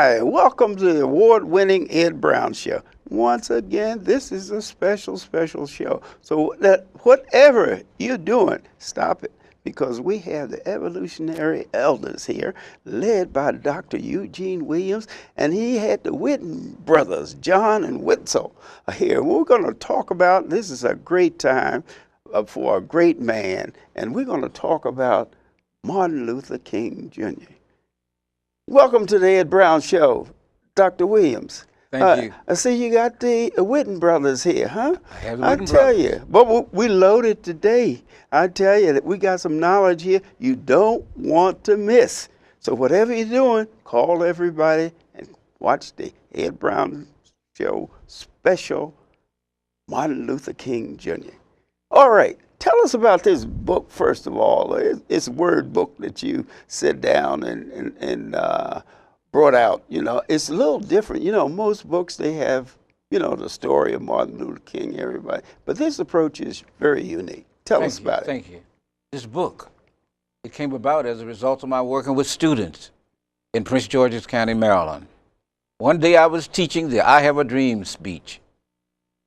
Hi, welcome to the award-winning Ed Brown Show. Once again, this is a special show. So that whatever you're doing, stop it, because we have the evolutionary elders here, led by Dr. Eugene Williams, and he had the Whitten brothers, John and Wetzel, here. We're going to talk about, this is a great time for a great man, and we're going to talk about Martin Luther King Jr. Welcome to the Ed Brown Show, Dr. Williams. Thank you. I see you got the Whitten brothers here, huh? I have the I Whitten tell brothers. you, but we loaded today. I tell you that we got some knowledge here you don't want to miss. So whatever you're doing, call everybody and watch the Ed Brown Show special, Martin Luther King Jr. All right. Tell us about this book, first of all. It's a word book that you sit down and brought out. You know, it's a little different. You know, most books, they have, you know, the story of Martin Luther King, everybody. But this approach is very unique. Tell us about it. Thank you. This book, it came about as a result of my working with students in Prince George's County, Maryland. One day I was teaching the I Have a Dream speech,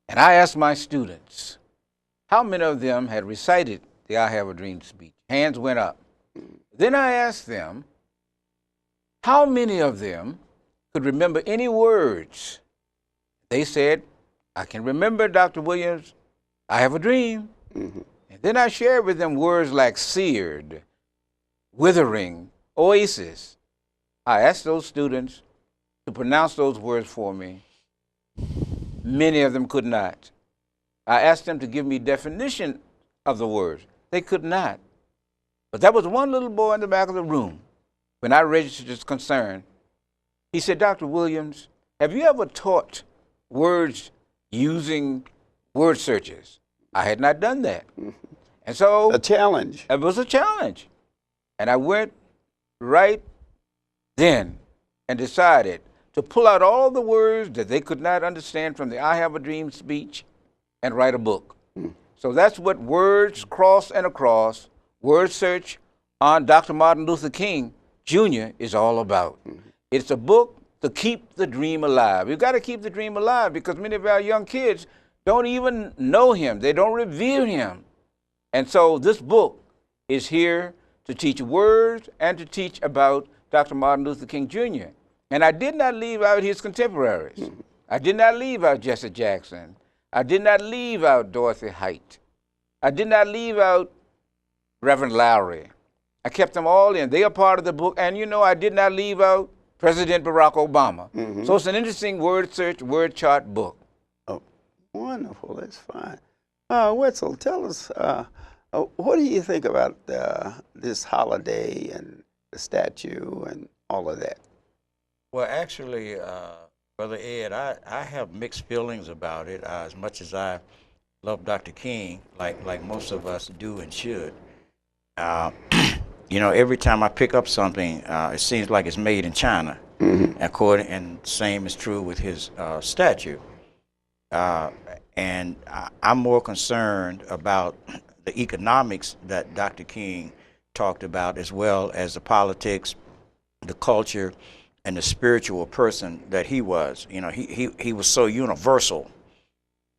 and I asked my students, how many of them had recited the I Have a Dream speech? Hands went up. Then I asked them, how many of them could remember any words? They said, I can remember, Dr. Williams, I have a dream. Mm-hmm. And then I shared with them words like seared, withering, oasis. I asked those students to pronounce those words for me. Many of them could not. I asked them to give me definition of the words. They could not. But there was one little boy in the back of the room. When I registered his concern, he said, Dr. Williams, have you ever taught words using word searches? I had not done that. And so A challenge. it was a challenge. And I went right then and decided to pull out all the words that they could not understand from the I Have a Dream speech and write a book. So that's what Words Cross and Across, Word Search on Dr. Martin Luther King Jr. is all about. It's a book to keep the dream alive. We've got to keep the dream alive because many of our young kids don't even know him. They don't revere him. And so this book is here to teach words and to teach about Dr. Martin Luther King Jr. And I did not leave out his contemporaries. I did not leave out Jesse Jackson. I did not leave out Dorothy Height. I did not leave out Reverend Lowry. I kept them all in. They are part of the book. And you know, I did not leave out President Barack Obama. Mm-hmm. So it's an interesting word search, word chart book. Oh, wonderful. That's fine. Wetzel, tell us, what do you think about this holiday and the statue and all of that? Well, actually, Brother Ed, I have mixed feelings about it. As much as I love Dr. King, like most of us do and should. You know, every time I pick up something, it seems like it's made in China. Mm-hmm. And same is true with his statue. And I'm more concerned about the economics that Dr. King talked about, as well as the politics, the culture, and the spiritual person that he was. You know, he was so universal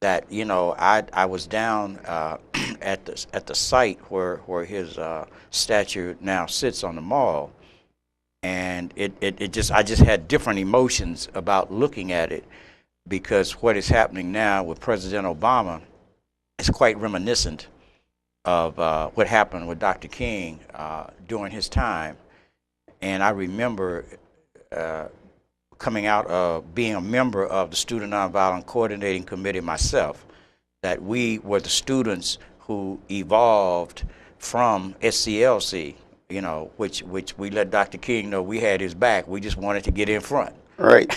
that, you know, I was down at the site where his statue now sits on the mall, and I just had different emotions about looking at it, because what is happening now with President Obama is quite reminiscent of what happened with Dr. King during his time. And I remember coming out of being a member of the Student Nonviolent Coordinating Committee myself, that we were the students who evolved from SCLC, you know, which we let Dr. King know we had his back. We just wanted to get in front. Right.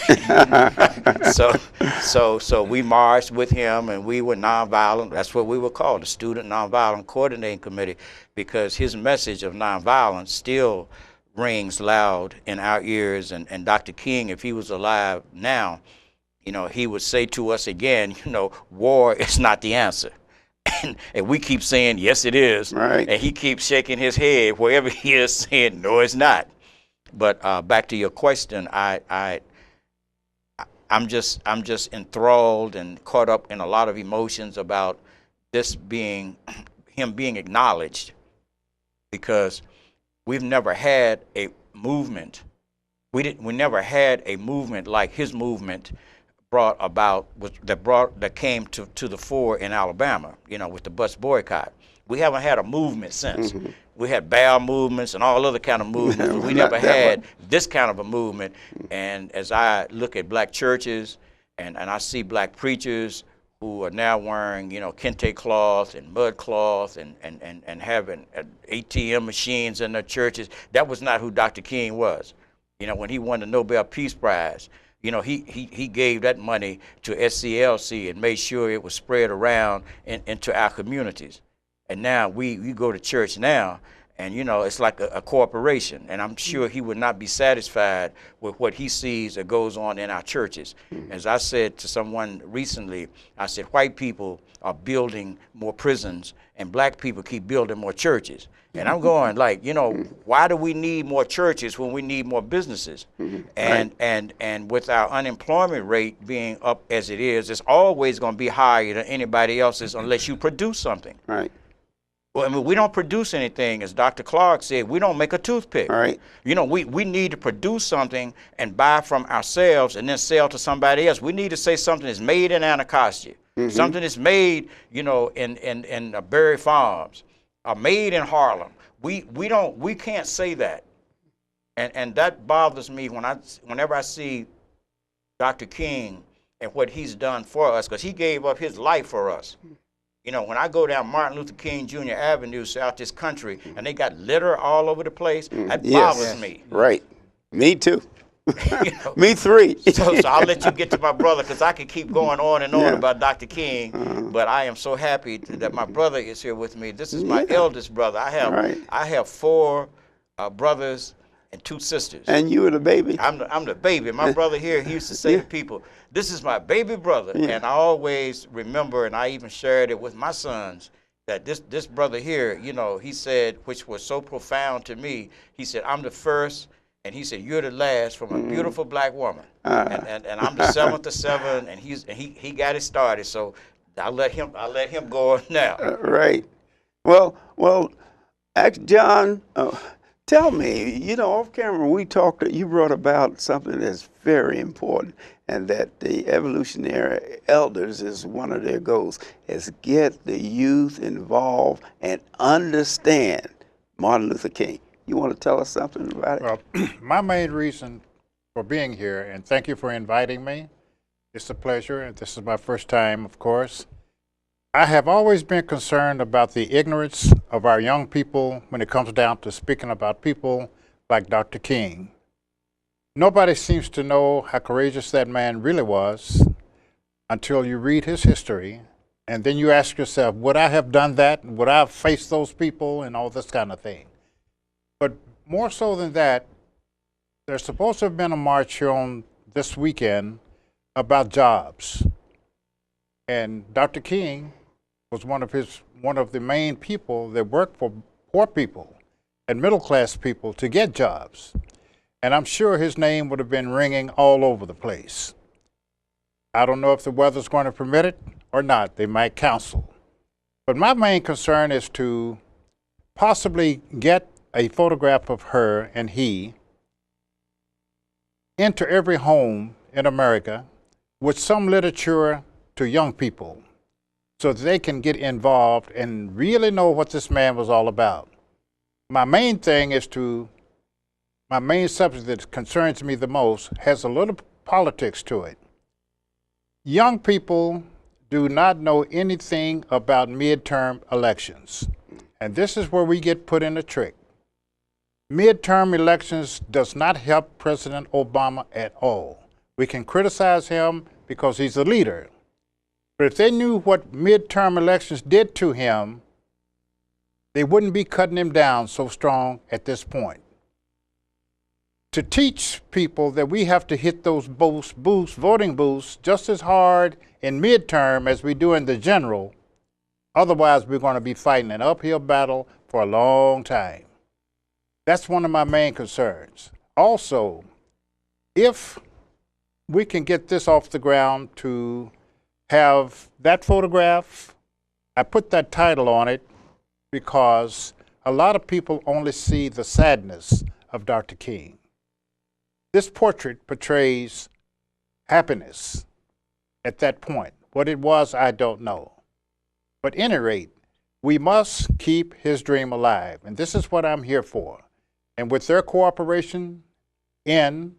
So we marched with him, and we were nonviolent. That's what we were called, the Student Nonviolent Coordinating Committee, because his message of nonviolence still rings loud in our ears. And Dr. King, if he was alive now, you know, he would say to us again, you know, war is not the answer. And we keep saying, yes, it is. Right. And he keeps shaking his head wherever he is, saying, no, it's not. But back to your question, I I'm just enthralled and caught up in a lot of emotions about this being him being acknowledged, because we've never had a movement. We never had a movement like his movement brought about, that came to the fore in Alabama, with the bus boycott. We haven't had a movement since. We had bowel movements and all other kind of movements, but we never had this kind of a movement. And as I look at black churches and I see black preachers who are now wearing, kente cloth and mud cloth and having ATM machines in their churches, that was not who Dr. King was. When he won the Nobel Peace Prize, he gave that money to SCLC and made sure it was spread around into our communities. And now we go to church now, and it's like a corporation. And I'm sure he would not be satisfied with what he sees that goes on in our churches. As I said to someone recently, I said, white people are building more prisons, and black people keep building more churches. And I'm going like, why do we need more churches when we need more businesses? And with our unemployment rate being up as it is, it's always going to be higher than anybody else's unless you produce something. Right. Well, I mean, we don't produce anything. As Dr. Clark said, we don't make a toothpick. Right. We need to produce something and buy from ourselves and then sell to somebody else. We need to say something that's made in Anacostia, something that's made, in Berry Farms, or made in Harlem. We can't say that, and that bothers me whenever I see Dr. King and what he's done for us, because he gave up his life for us. When I go down Martin Luther King Jr. Avenue throughout this country and they got litter all over the place, that bothers me. Right. Me too. Me three. So I'll let you get to my brother, because I could keep going on and on about Dr. King, but I am so happy that my brother is here with me. This is my eldest brother. I have 4 brothers and 2 sisters. And you were the baby? I'm the baby. My brother here, he used to say to people, this is my baby brother. And I always remember, and I even shared it with my sons, that this brother here, he said, which was so profound to me, he said, I'm the first, and he said, you're the last from a beautiful black woman. And I'm the 7th of 7, and he got it started. So I'll let him go on now. Right. Well, John, tell me, off camera, we talked, you brought about something that's very important, and that the evolutionary elders is one of their goals, is get the youth involved and understand Martin Luther King. You want to tell us something about it? Well, my main reason for being here, and thank you for inviting me. It's a pleasure, and this is my first time, of course. I have always been concerned about the ignorance of our young people when it comes down to speaking about people like Dr. King. Nobody seems to know how courageous that man really was until you read his history, and then you ask yourself, would I have done that? Would I have faced those people and all this kind of thing? But more so than that, there's supposed to have been a march here on this weekend about jobs. And Dr. King was one of the main people that worked for poor people and middle-class people to get jobs. And I'm sure his name would have been ringing all over the place. I don't know if the weather's going to permit it or not. They might counsel. But my main concern is to possibly get a photograph of her and he into every home in America with some literature to young people so that they can get involved and really know what this man was all about. My main subject that concerns me the most has a little politics to it. Young people do not know anything about midterm elections, and this is where we get put in a trick. Midterm elections does not help President Obama at all. We can criticize him because he's a leader, but if they knew what midterm elections did to him, they wouldn't be cutting him down so strong at this point. To teach people that we have to hit those voting booths just as hard in midterm as we do in the general, otherwise we're going to be fighting an uphill battle for a long time. That's one of my main concerns. Also, if we can get this off the ground to have that photograph. I put that title on it because a lot of people only see the sadness of Dr. King. This portrait portrays happiness at that point. What it was, I don't know. But at any rate, we must keep his dream alive, and this is what I'm here for. And with their cooperation in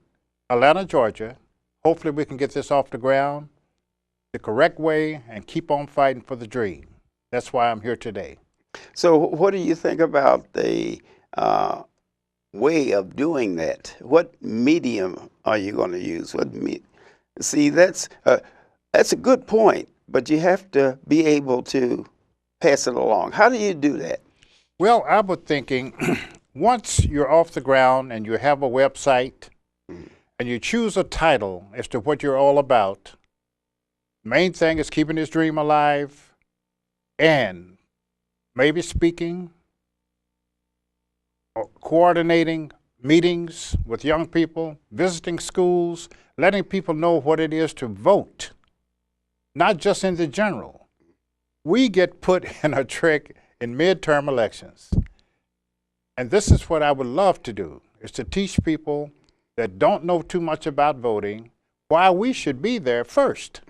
Atlanta, Georgia, hopefully we can get this off the ground the correct way and keep on fighting for the dream. That's why I'm here today. So what do you think about the way of doing that? What medium are you going to use? See, that's a good point, but you have to be able to pass it along. How do you do that? Well, I was thinking, once you're off the ground and you have a website and you choose a title as to what you're all about, main thing is keeping his dream alive and maybe speaking or coordinating meetings with young people, visiting schools, letting people know what it is to vote, not just in the general. We get put in a trick in midterm elections. And this is what I would love to do, is to teach people that don't know too much about voting why we should be there first.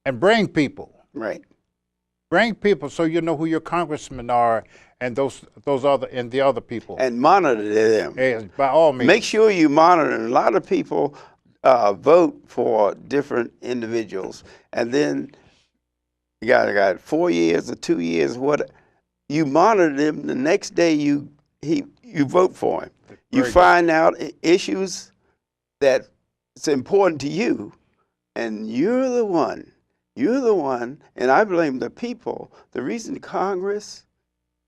And bring people. Right. Bring people so you know who your congressmen are and those other people. And monitor them. Yes, by all means. Make sure you monitor. A lot of people vote for different individuals, and then you got 4 years or 2 years. What you monitor them, the next day you vote for him. You find out issues that it's important to you, and you're the one. You're the one, and I blame the people. The reason Congress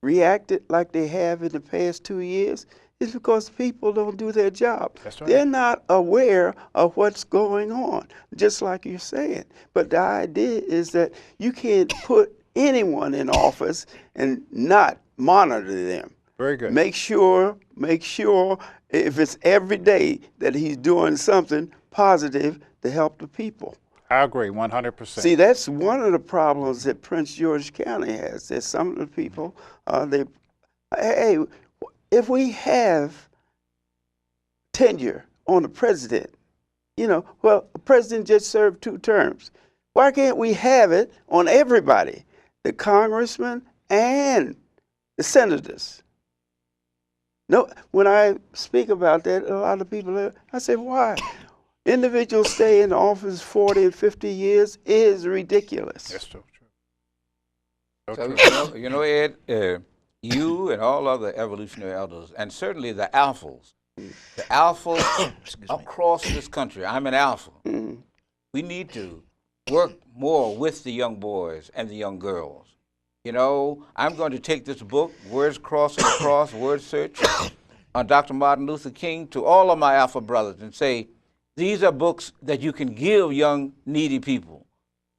reacted like they have in the past 2 years is because people don't do their job. That's right. They're not aware of what's going on, just like you're saying. But the idea is that you can't put anyone in office and not monitor them. Very good. Make sure if it's every day that he's doing something positive to help the people. I agree 100%. See, that's one of the problems that Prince George County has. That some of the people, hey, if we have tenure on the president, well, the president just served 2 terms. Why can't we have it on everybody, the congressmen and the senators? No, when I speak about that, a lot of people, I say, why? Individuals stay in office 40 and 50 years is ridiculous. That's so true. So, Ed, you and all other evolutionary elders, and certainly the alphas across this country, I'm an alpha. We need to work more with the young boys and the young girls. I'm going to take this book, Words Crossing Across, Word Search, on Dr. Martin Luther King, to all of my alpha brothers and say, these are books that you can give young, needy people.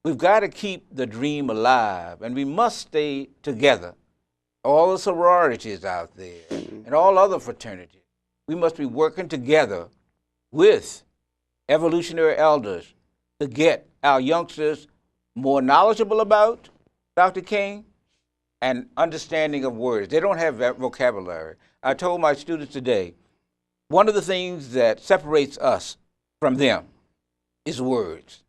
We've got to keep the dream alive, and we must stay together. All the sororities out there and all other fraternities, we must be working together with evolutionary elders to get our youngsters more knowledgeable about Dr. King and understanding of words. They don't have that vocabulary. I told my students today, one of the things that separates us from them is words.